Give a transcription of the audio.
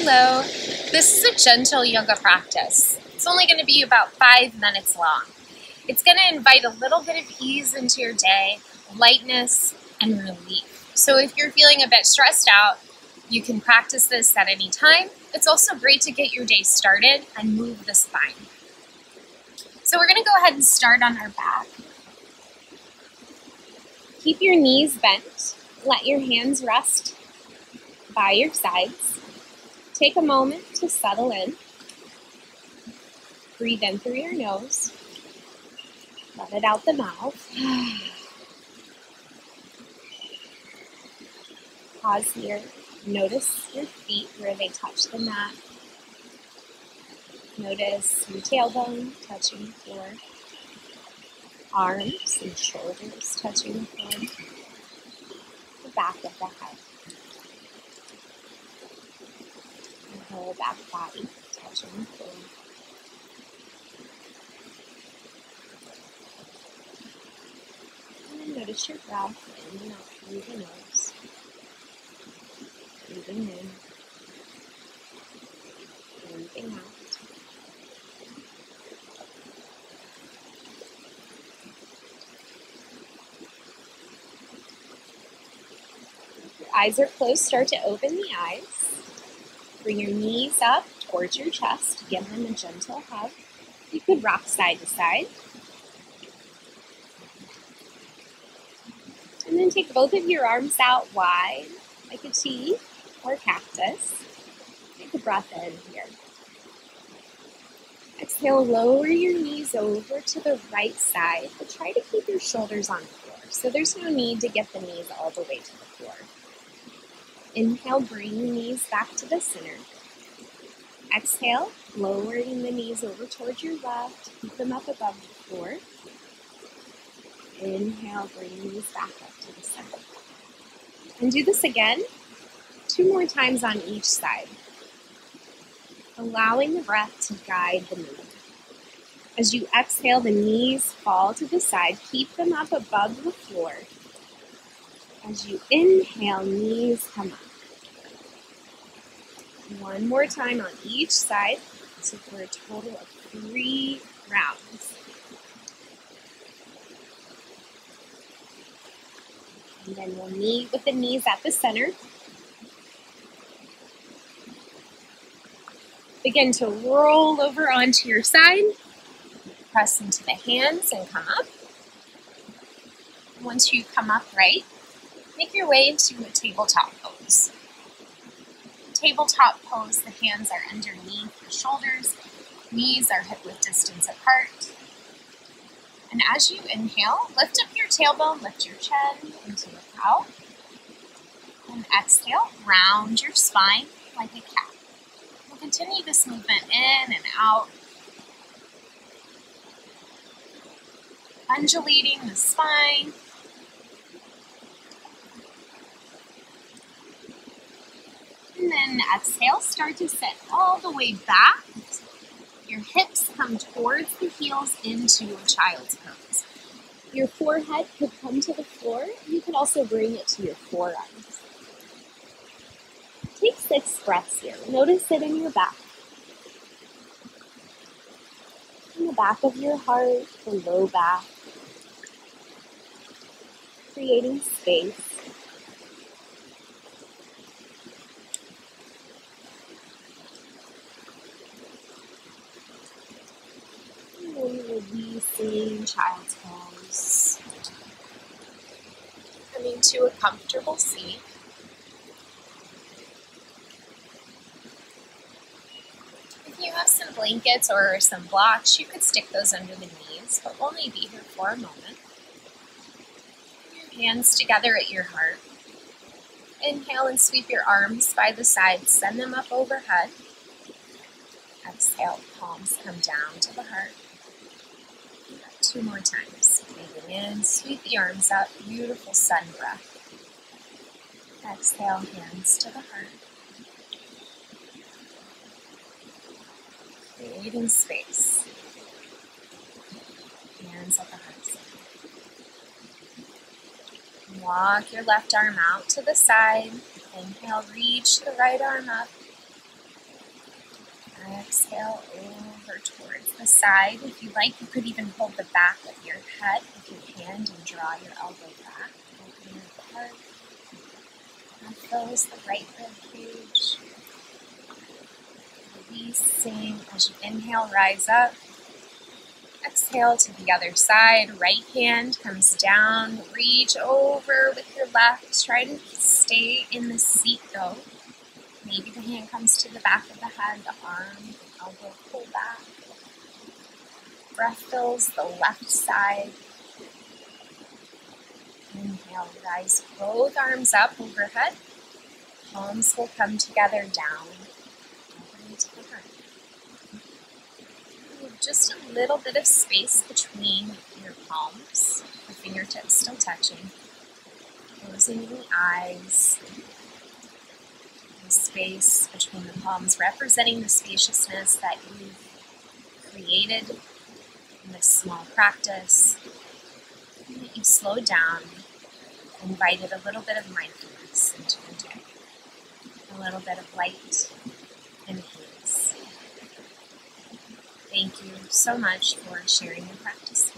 Hello, this is a gentle yoga practice. It's only going to be about 5 minutes long. It's going to invite a little bit of ease into your day, lightness, and relief. So if you're feeling a bit stressed out, you can practice this at any time. It's also great to get your day started and move the spine. So we're going to go ahead and start on our back. Keep your knees bent. Let your hands rest by your sides. Take a moment to settle in. Breathe in through your nose. Let it out the mouth. Pause here. Notice your feet where they touch the mat. Notice your tailbone touching the floor. Arms and shoulders touching the floor. The back of the head. The whole back body touching the floor. And notice your breath in and out through the nose. Breathing in. Breathing out. If your eyes are closed, start to open the eyes. Bring your knees up towards your chest. Give them a gentle hug. You could rock side to side. And then take both of your arms out wide, like a T or cactus. Take a breath in here. Exhale, lower your knees over to the right side, but try to keep your shoulders on the floor. So there's no need to get the knees all the way to the floor. Inhale, bring the knees back to the center. Exhale, lowering the knees over towards your left. Keep them up above the floor. Inhale, bring the knees back up to the center. And do this again, 2 more times on each side. Allowing the breath to guide the movement. As you exhale, the knees fall to the side. Keep them up above the floor. As you inhale, knees come up. 1 more time on each side, so for a total of 3 rounds. And then we'll meet with the knees at the center. Begin to roll over onto your side. Press into the hands and come up. Once you come upright, make your way into a tabletop pose. Tabletop pose, the hands are underneath the shoulders, knees are hip-width distance apart. And as you inhale, lift up your tailbone, lift your chin into the cow. And exhale, round your spine like a cat. We'll continue this movement in and out, undulating the spine. And then exhale, start to sit all the way back. Your hips come towards the heels into a child's pose. Your forehead could come to the floor. You could also bring it to your forearms. Take 6 breaths here. Notice it in your back. In the back of your heart, the low back. Creating space. Releasing child's pose. Coming to a comfortable seat. If you have some blankets or some blocks, you could stick those under the knees, but we'll only be here for a moment. Your hands together at your heart. Inhale and sweep your arms by the side, send them up overhead. Exhale, palms come down to the heart. 2 more times. Breathing in, sweep the arms up, beautiful sun breath. Exhale, hands to the heart. Creating space. Hands at the heart center. Walk your left arm out to the side. Inhale, reach the right arm up. Exhale over towards the side. If you like, you could even hold the back of your head with your hand and draw your elbow back. Open your heart. And fills the right rib cage. Releasing as you inhale, rise up. Exhale to the other side. Right hand comes down. Reach over with your left. Try to stay in the seat though. Maybe the hand comes to the back of the head, the arm, elbow pull back. Breath fills the left side. Inhale, rise both arms up overhead. Palms will come together down. Over into the front. Just a little bit of space between your palms, the fingertips still touching. Closing the eyes. The space between the palms representing the spaciousness that you've created in this small practice. And that you slowed down, invited a little bit of mindfulness into your day. A little bit of light and peace. Thank you so much for sharing your practice.